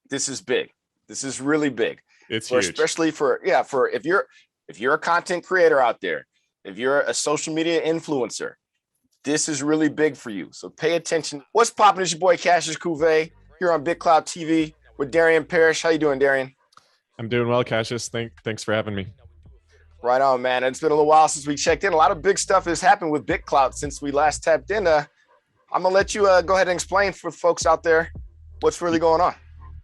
this is big. This is really big. It's huge. Especially for if you're a content creator out there, if you're a social media influencer, this is really big for you. So pay attention. What's poppin'? It's your boy Cassius Cuvée here on BitClout TV with Darian Parrish. How you doing, Darian? I'm doing well, Cassius. Thanks for having me. Right on, man. It's been a little while since we checked in. A lot of big stuff has happened with BitClout since we last tapped in. I'm gonna let you go ahead and explain for folks out there what's really going on.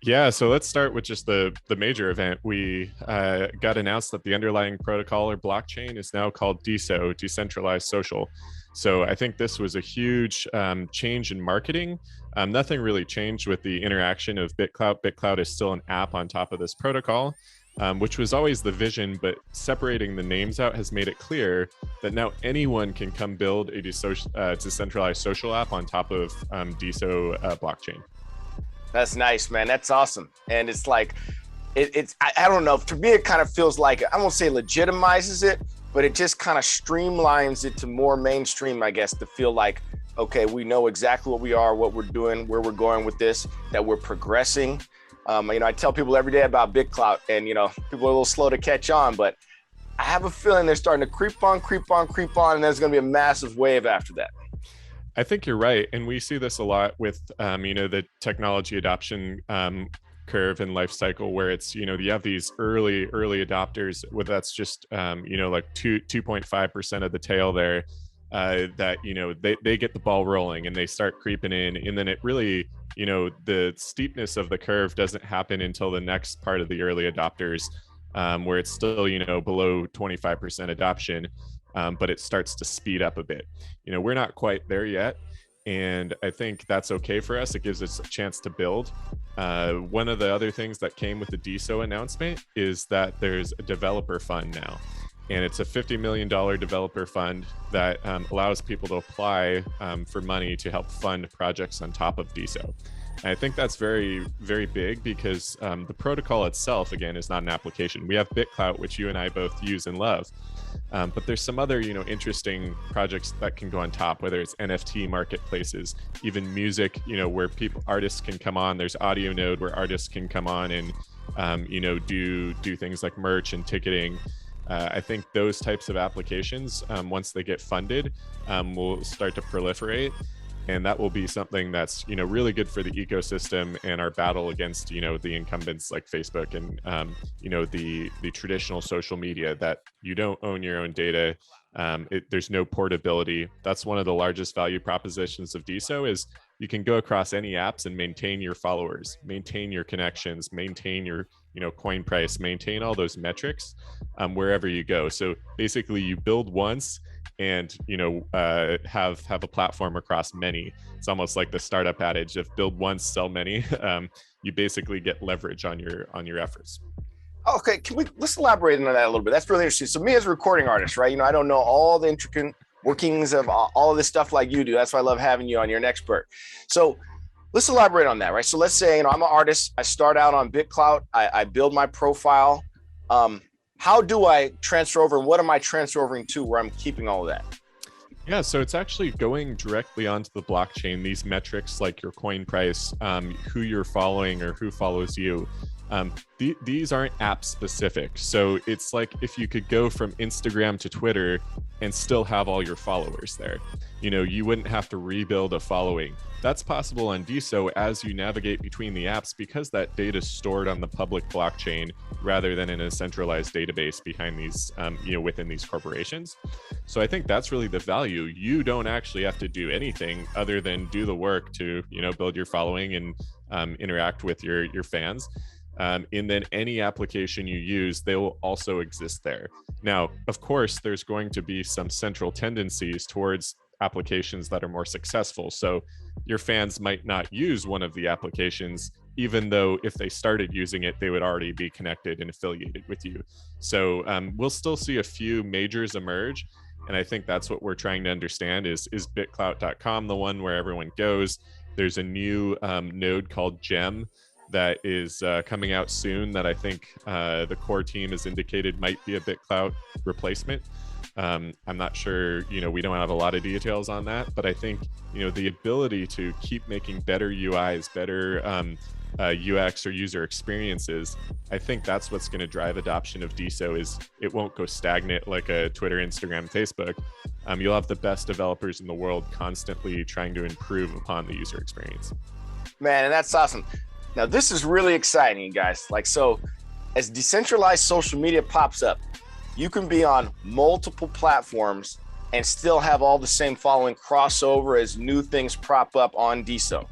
Yeah, so let's start with just the major event. We got announced that the underlying protocol or blockchain is now called DESO, Decentralized Social. So I think this was a huge change in marketing. Nothing really changed with the interaction of BitClout. BitClout is still an app on top of this protocol, which was always the vision, but separating the names out has made it clear that now anyone can come build a decentralized social app on top of DESO blockchain. That's nice, man. That's awesome. And it's like, I don't know. To me, it kind of feels like, I won't say legitimizes it, but it just kind of streamlines it to more mainstream, I guess, to feel like, okay, we know exactly what we are, what we're doing, where we're going with this, that we're progressing. I tell people every day about BitClout, and, people are a little slow to catch on, but I have a feeling they're starting to creep on, and there's going to be a massive wave after that. I think you're right. And we see this a lot with, the technology adoption curve and life cycle, where it's, you have these early adopters, where that's just, like 2.5% of the tail there, that, they get the ball rolling and they start creeping in. And then it really, the steepness of the curve doesn't happen until the next part of the early adopters, where it's still, below 25% adoption. But it starts to speed up a bit. We're not quite there yet. And I think that's okay for us. It gives us a chance to build. One of the other things that came with the DESO announcement is that there's a developer fund now. And it's a $50 million developer fund that allows people to apply for money to help fund projects on top of DESO. And I think that's very, very big because the protocol itself, again, is not an application. We have BitClout, which you and I both use and love. But there's some other, interesting projects that can go on top, whether it's NFT marketplaces, even music, where artists can come on. There's Audio Node where artists can come on and, do things like merch and ticketing. I think those types of applications, once they get funded, will start to proliferate. And that will be something that's, really good for the ecosystem and our battle against, the incumbents like Facebook and, the traditional social media, that you don't own your own data. There's no portability. That's one of the largest value propositions of DESO is you can go across any apps and maintain your followers, maintain your connections, maintain your, coin price, maintain all those metrics wherever you go. So basically you build once and have a platform across many. It's almost like the startup adage of build once, sell many. You basically get leverage on your efforts. Okay, let's elaborate on that a little bit. That's really interesting. So me as a recording artist, right? I don't know all the intricate workings of all of this stuff like you do. That's why I love having you on. You're an expert. So let's elaborate on that, right? So let's say, I'm an artist. I start out on BitClout. I build my profile. How do I transfer over, and what am I transferring to where I'm keeping all of that? Yeah, so it's actually going directly onto the blockchain. These metrics like your coin price, who you're following or who follows you. These aren't app specific. So it's like if you could go from Instagram to Twitter and still have all your followers there. You wouldn't have to rebuild a following. That's possible on DESO as you navigate between the apps because that data is stored on the public blockchain rather than in a centralized database behind these, within these corporations. So I think that's really the value. You don't actually have to do anything other than do the work to, build your following and interact with your fans. And then any application you use, they will also exist there. Now, of course, there's going to be some central tendencies towards applications that are more successful. So your fans might not use one of the applications, even though if they started using it, they would already be connected and affiliated with you. So we'll still see a few majors emerge. And I think that's what we're trying to understand is BitClout.com the one where everyone goes? There's a new node called Gem that is coming out soon that I think the core team has indicated might be a BitClout replacement. I'm not sure, we don't have a lot of details on that, but I think, the ability to keep making better UIs, better UX or user experiences, I think that's what's going to drive adoption of DESO. Is it won't go stagnant like a Twitter, Instagram, Facebook. You'll have the best developers in the world constantly trying to improve upon the user experience. Man, and that's awesome. Now, this is really exciting, you guys. Like, so as decentralized social media pops up, you can be on multiple platforms and still have all the same following crossover as new things prop up on DESO.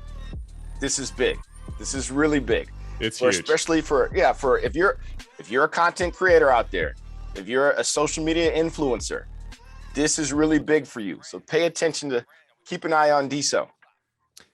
This is big. This is really big. It's huge. Especially for if you're a content creator out there, if you're a social media influencer, this is really big for you. So pay attention to, keep an eye on DESO.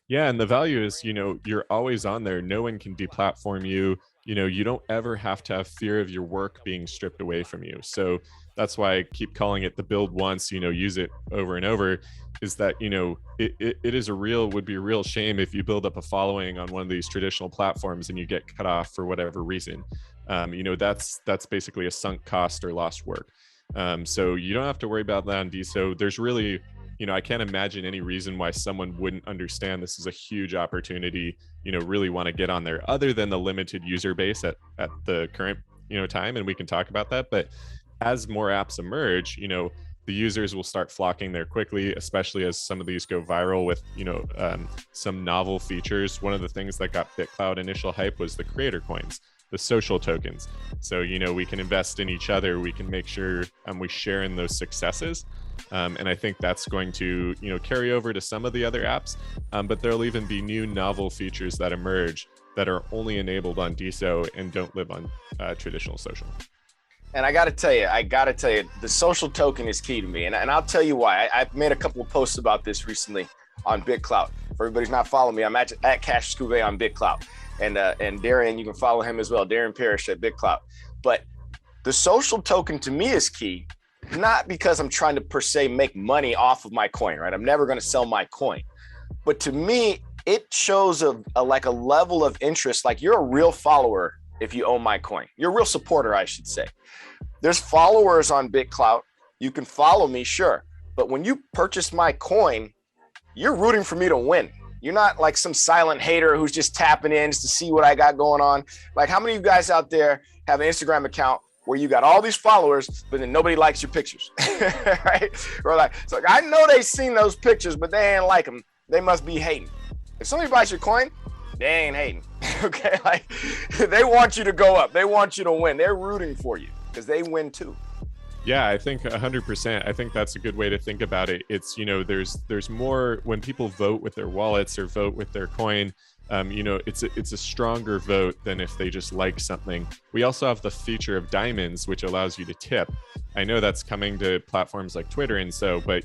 Yeah, and the value is, you're always on there. No one can deplatform you. You don't ever have to have fear of your work being stripped away from you. So that's why I keep calling it the build once, use it over and over, is that, would be a real shame if you build up a following on one of these traditional platforms and you get cut off for whatever reason. That's basically a sunk cost or lost work. So you don't have to worry about that on DESO. There's really, I can't imagine any reason why someone wouldn't understand this is a huge opportunity, really want to get on there, other than the limited user base at the current, time. And we can talk about that. But as more apps emerge, the users will start flocking there quickly, especially as some of these go viral with, some novel features. One of the things that got BitClout initial hype was the creator coins, the social tokens. So, we can invest in each other. We can make sure we share in those successes. And I think that's going to, carry over to some of the other apps, but there'll even be new novel features that emerge that are only enabled on DESO and don't live on traditional social. And I got to tell you, the social token is key to me. And I'll tell you why. I've made a couple of posts about this recently on BitClout. For everybody who's not following me, I'm at Cassius Cuvée on BitClout. And Darian, you can follow him as well, Darian Parrish at BitClout. But the social token to me is key, not because I'm trying to per se make money off of my coin, right? I'm never going to sell my coin. But to me, it shows a level of interest. Like, you're a real follower if you own my coin. You're a real supporter, I should say. There's followers on BitClout. You can follow me, sure. But when you purchase my coin, you're rooting for me to win. You're not like some silent hater who's just tapping in just to see what I got going on. Like, how many of you guys out there have an Instagram account where you got all these followers, but then nobody likes your pictures, right? Or like, so I know they seen those pictures, but they ain't like them. They must be hating. If somebody buys your coin, they ain't hating, okay? Like, they want you to go up. They want you to win. They're rooting for you because they win too. Yeah, I think 100%. I think that's a good way to think about it. It's, there's more when people vote with their wallets or vote with their coin. It's a stronger vote than if they just like something. We also have the feature of diamonds, which allows you to tip. I know that's coming to platforms like Twitter and so, but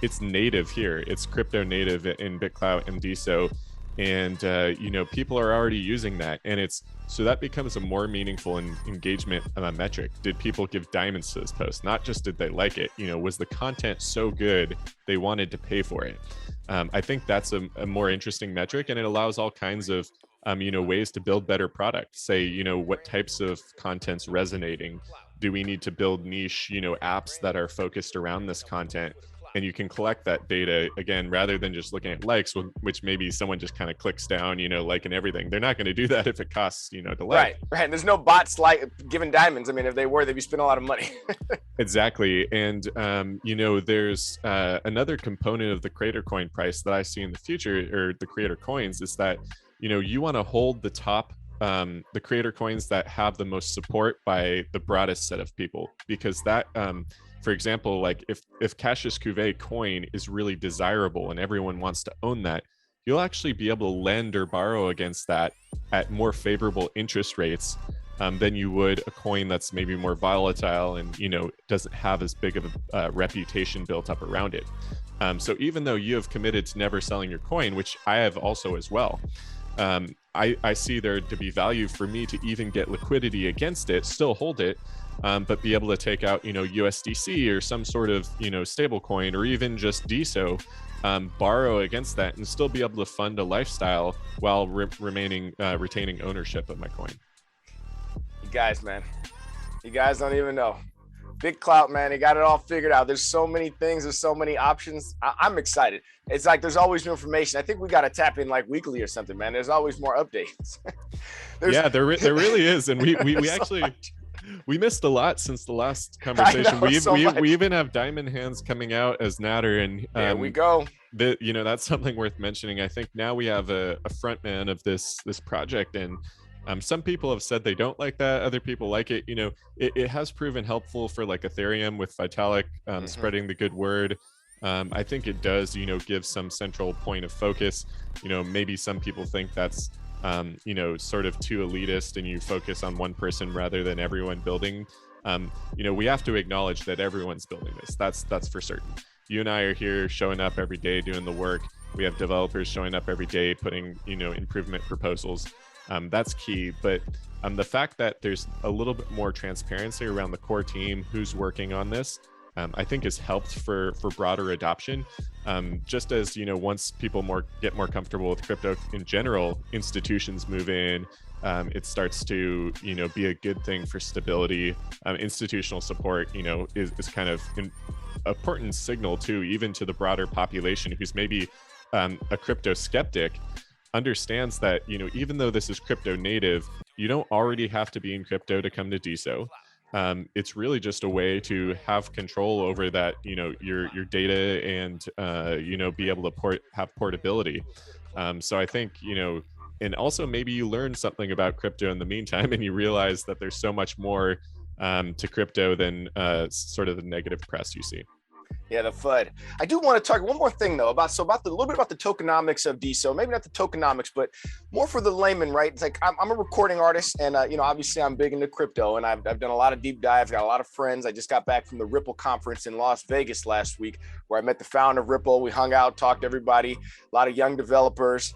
it's native here. It's crypto native in BitClout and DESO. And people are already using that, and so that becomes a more meaningful engagement metric. Did people give diamonds to this post? Not just did they like it, was the content so good they wanted to pay for it? I think that's a more interesting metric, and it allows all kinds of ways to build better product. Say, what types of content's resonating? Do we need to build niche apps that are focused around this content? And you can collect that data again, rather than just looking at likes, which maybe someone just kind of clicks down, liking everything. They're not going to do that if it costs, to like. Right. And there's no bots like giving diamonds. I mean, if they were, they'd be spending a lot of money. Exactly. And, there's another component of the creator coin price that I see in the future, or the creator coins, is that, you want to hold the top, the creator coins that have the most support by the broadest set of people, because that, for example, like if Cassius Cuvée coin is really desirable and everyone wants to own that, you'll actually be able to lend or borrow against that at more favorable interest rates than you would a coin that's maybe more volatile and doesn't have as big of a reputation built up around it. So even though you have committed to never selling your coin, which I have also as well, I see there to be value for me to even get liquidity against it, still hold it, but be able to take out, USDC or some sort of, stable coin, or even just DESO, borrow against that and still be able to fund a lifestyle while retaining ownership of my coin. You guys, man, you guys don't even know. BitClout, man, they got it all figured out. There's so many things, there's so many options. I'm excited. It's like there's always new information. I think we got to tap in like weekly or something, man. There's always more updates. Yeah, there really is, and we actually we missed a lot since the last conversation. We even have Diamond Hands coming out as Natter, and there we go. That's something worth mentioning. I think now we have a front man of this project, and some people have said they don't like that. Other people like it. It has proven helpful for like Ethereum with Vitalik spreading the good word. I think it does, give some central point of focus. Maybe some people think that's sort of too elitist, and you focus on one person rather than everyone building. We have to acknowledge that everyone's building this. That's for certain. You and I are here showing up every day doing the work. We have developers showing up every day putting improvement proposals. That's key. But the fact that there's a little bit more transparency around the core team who's working on this, I think has helped for broader adoption. Just as once people get more comfortable with crypto in general, institutions move in. It starts to be a good thing for stability. Institutional support is kind of an important signal too, even to the broader population who's maybe a crypto skeptic, understands that even though this is crypto native, you don't already have to be in crypto to come to DESO. It's really just a way to have control over that, your data, and be able to have portability. So I think and also maybe you learn something about crypto in the meantime, and you realize that there's so much more to crypto than sort of the negative press you see. Yeah, the FUD. I do want to talk one more thing though about a little bit about the tokenomics of DESO. Maybe not the tokenomics, but more for the layman, right? It's like I'm a recording artist, and obviously I'm big into crypto, and I've done a lot of deep dives. Got a lot of friends. I just got back from the Ripple conference in Las Vegas last week, where I met the founder of Ripple. We hung out, talked to everybody. A lot of young developers.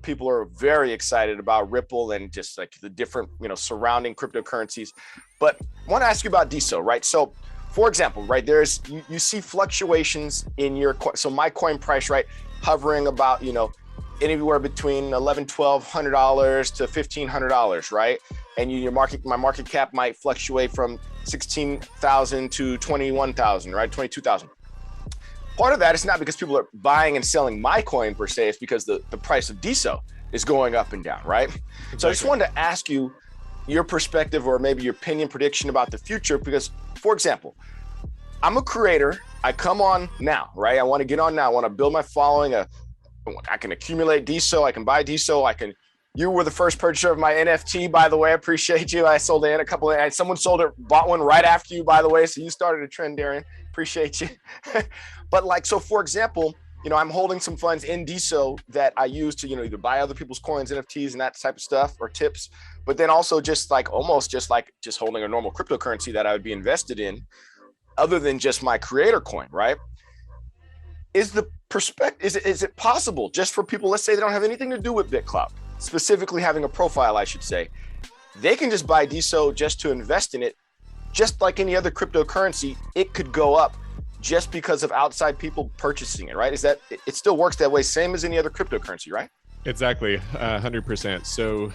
People are very excited about Ripple and just like the different surrounding cryptocurrencies. But I want to ask you about DESO, right? So, for example, right, you see fluctuations in your coin. So my coin price, right, hovering about, anywhere between $1,100, $1,200 to $1,500, right? And my market cap might fluctuate from 16,000 to 21,000, right? 22,000. Part of that is not because people are buying and selling my coin per se, it's because the price of DESO is going up and down, right? Exactly. So I just wanted to ask you your perspective, or maybe your opinion prediction about the future, because, for example, I'm a creator. I come on now, right? I want to get on now. I want to build my following. I can accumulate DESO. I can buy DESO. You were the first purchaser of my NFT, by the way. I appreciate you. I sold it someone bought one right after you, by the way. So you started a trend, Darian. Appreciate you. But so for example, I'm holding some funds in DESO that I use to, either buy other people's coins, NFTs, and that type of stuff, or tips. But then also just holding a normal cryptocurrency that I would be invested in, other than just my creator coin, right? Is it possible just for people, let's say they don't have anything to do with BitClout, specifically having a profile, I should say, they can just buy DESO just to invest in it, just like any other cryptocurrency, it could go up just because of outside people purchasing it, right? It still works that way, same as any other cryptocurrency, right? Exactly, 100%. So,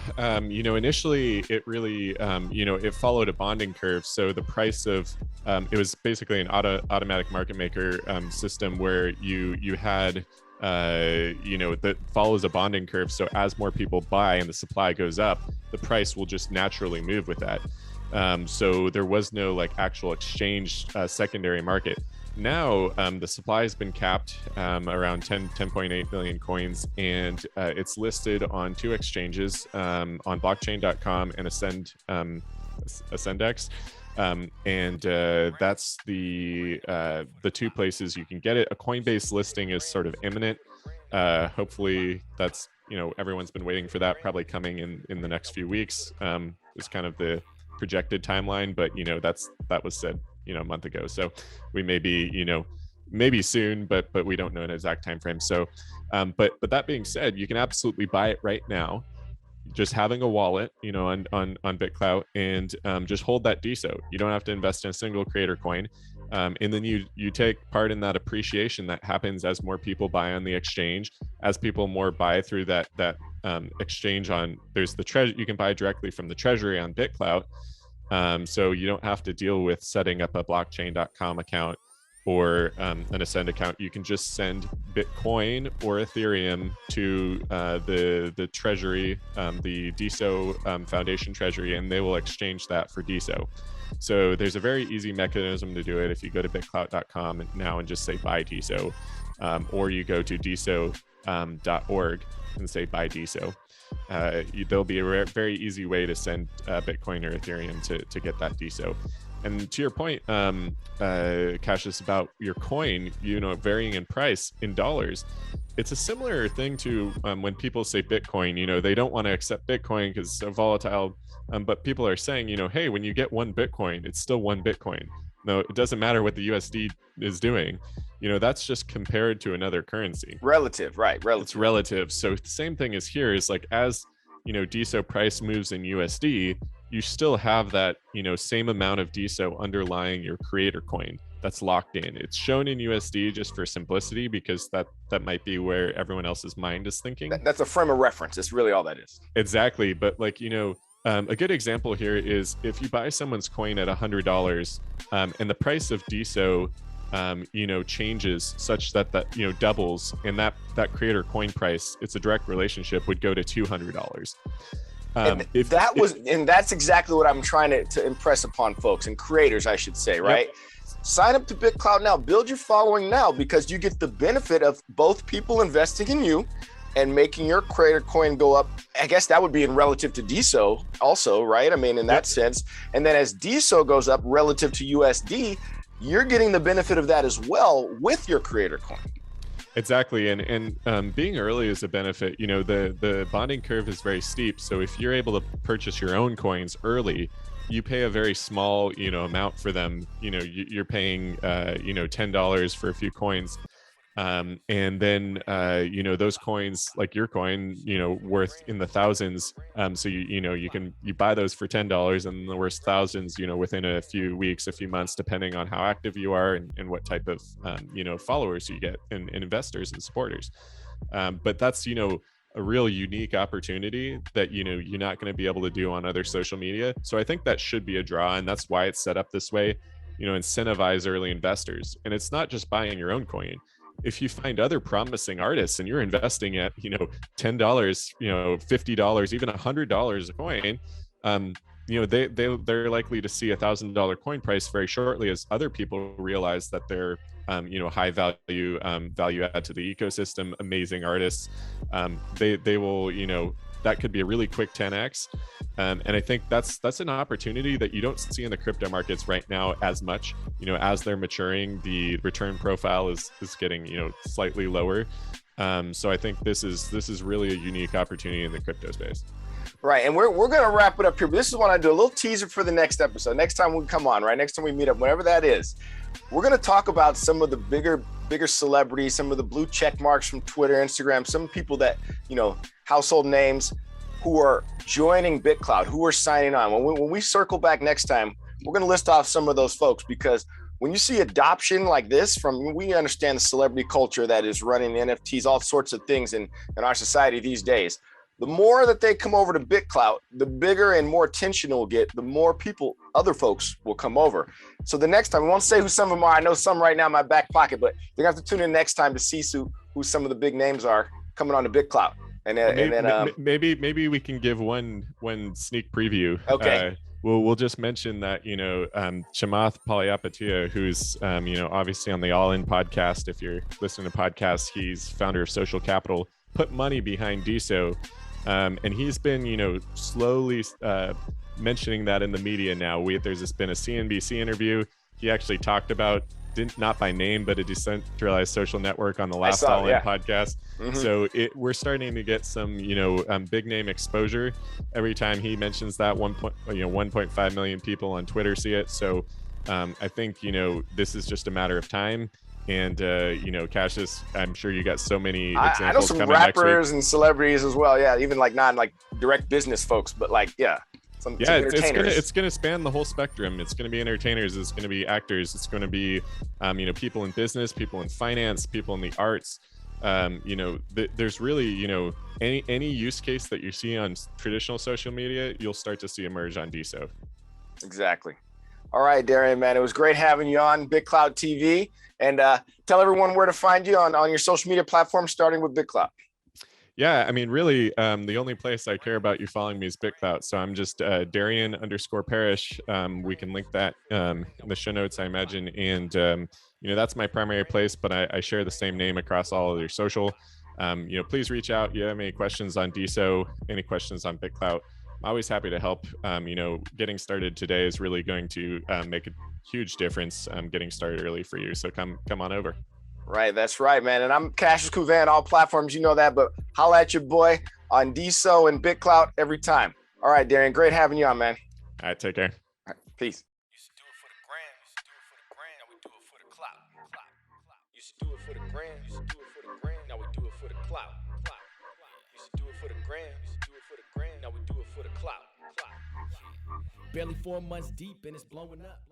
initially it really, it followed a bonding curve. So the price of, it was basically an automatic market maker system where you had, that follows a bonding curve. So as more people buy and the supply goes up, the price will just naturally move with that. So there was no actual exchange secondary market. Now the supply has been capped around 10.8 million coins, and it's listed on two exchanges, on blockchain.com and Ascendex. That's the two places you can get it. A Coinbase listing is sort of imminent. Hopefully that's, everyone's been waiting for that, probably coming in the next few weeks, is kind of the projected timeline, but that was said a month ago, so we may be maybe soon, but we don't know an exact time frame. So but that being said, you can absolutely buy it right now, just having a wallet on BitClout, and just hold that DESO. You don't have to invest in a single creator coin, and then you take part in that appreciation that happens as more people buy on the exchange, as people more buy through that exchange on, there's the treasure, you can buy directly from the treasury on BitClout. So you don't have to deal with setting up a blockchain.com account or an Ascend account. You can just send Bitcoin or Ethereum to the treasury, the DESO Foundation treasury, and they will exchange that for DESO. So there's a very easy mechanism to do it. If you go to bitclout.com now and just say buy DESO, or you go to DESO.org and say buy DESO. There'll be a very easy way to send Bitcoin or Ethereum to get that DESO. And to your point, Cassius, about your coin, varying in price in dollars, it's a similar thing to when people say Bitcoin, they don't want to accept Bitcoin because it's so volatile. But people are saying, hey, when you get one Bitcoin, it's still one Bitcoin. No, it doesn't matter what the USD is doing. That's just compared to another currency. Relative, right? Relative. It's relative. So the same thing is here is like, as DESO price moves in USD, you still have that same amount of DESO underlying your creator coin that's locked in. It's shown in USD just for simplicity, because that might be where everyone else's mind is thinking. That's a frame of reference. That's really all that is. Exactly. But like, a good example here is if you buy someone's coin at $100 and the price of DESO changes such that doubles, and that creator coin price, it's a direct relationship, would go to $200. And that's exactly what I'm trying to impress upon folks and creators, I should say, right? Yep. Sign up to BitClout now, build your following now, because you get the benefit of both people investing in you and making your creator coin go up. I guess that would be in relative to DESO also, right? I mean, in that sense. And then as DESO goes up relative to USD, you're getting the benefit of that as well with your creator coin. Exactly. And being early is a benefit. The bonding curve is very steep. So if you're able to purchase your own coins early, you pay a very small, amount for them. You're paying, $10 for a few coins. And then, those coins, like your coin, worth in the thousands. So you buy those for $10 and the worth thousands, within a few weeks, a few months, depending on how active you are and what type of, followers you get and investors and supporters. But that's, a real unique opportunity that, you're not going to be able to do on other social media. So I think that should be a draw. And that's why it's set up this way, incentivize early investors. And it's not just buying your own coin. If you find other promising artists and you're investing at, $10, $50, even $100 a coin, they're likely to see $1,000 coin price very shortly, as other people realize that they're, high value add to the ecosystem, amazing artists. They will, that could be a really quick 10x. And I think that's an opportunity that you don't see in the crypto markets right now as much. As they're maturing, the return profile is getting, slightly lower. So I think this is really a unique opportunity in the crypto space. Right. And we're going to wrap it up here, but this is what I do, a little teaser for the next episode. Next time we come on, right? Next time we meet up, whatever that is, we're going to talk about some of the bigger celebrities, some of the blue check marks from Twitter, Instagram, some people that, household names who are joining BitClout, who are signing on. When we circle back next time, we're going to list off some of those folks, because when you see adoption like this we understand the celebrity culture that is running NFTs, all sorts of things in our society these days. The more that they come over to BitClout, the bigger and more attention it will get, the more people, other folks will come over. So the next time, we won't say who some of them are. I know some right now in my back pocket, but you're going to have to tune in next time to see who some of the big names are coming on to BitClout. Maybe we can give one sneak preview. Okay. We'll just mention that, Chamath Palihapitiya, who's, obviously on the All In podcast. If you're listening to podcasts, he's founder of Social Capital, put money behind DESO. And he's been, slowly mentioning that in the media now. There's been a CNBC interview. He actually talked about, not by name, but a decentralized social network on the last All In podcast. Mm-hmm. So we're starting to get some, big name exposure every time he mentions that. 1.5 million people on Twitter see it. So I think, this is just a matter of time. And, Cassius, I'm sure you got so many examples. I know some rappers and celebrities as well. Yeah, even not direct business folks, but some entertainers. It's gonna span the whole spectrum. It's gonna be entertainers. It's gonna be actors. It's gonna be, people in business, people in finance, people in the arts. There's really, any use case that you see on traditional social media, you'll start to see emerge on DESO. Exactly. All right, Darian, man, it was great having you on BitClout TV, and tell everyone where to find you on your social media platforms, starting with BitClout. Yeah, I mean, really, the only place I care about you following me is BitClout. So I'm just Darian_Parrish. We can link that in the show notes, I imagine. And, that's my primary place, but I share the same name across all of your social. Please reach out. You have any questions on DESO, any questions on BitClout. I'm always happy to help. Getting started today is really going to make a huge difference getting started early for you. So come on over. Right, that's right, man. And I'm Cassius Cuvée on all platforms, you know that, but holla at your boy on DESO and BitClout every time. All right, Darian, great having you on, man. All right, take care. All right, peace. Used to do it for the gram, used to do it for the gram, now we do it for the clout. Used to do it for the gram, used to do it for the gram, now we do it for the clout. Used to do it for the gram, used to do it for the gram, now we do it for the clout. Barely 4 months deep and it's blowing up.